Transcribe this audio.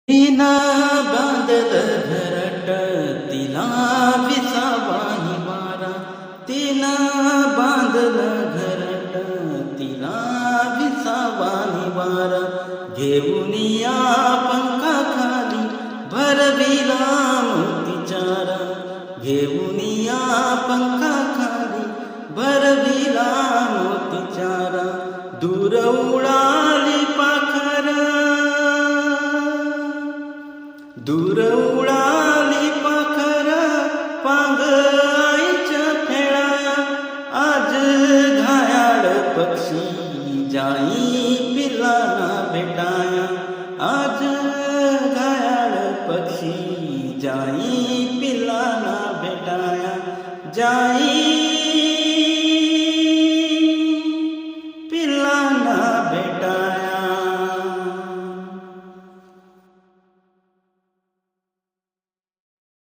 तिला बांधलं घरट, तिला विसावा निवारा. तिला बांधलं घरट, तिला विसावा निवारा. घेऊन या पंखाखाली भरविला मोतीचारा. घेऊन या पंखाखाली भरविला मोतीचारा. दूर उडाली पाखर, दूर उडाली पाखर पांगईच्या फेळा. आज घायाळ पक्षी जाई पिल्लाना भेटाया. आज घायाळ पक्षी जाई पिल्लाना भेटाया. जाई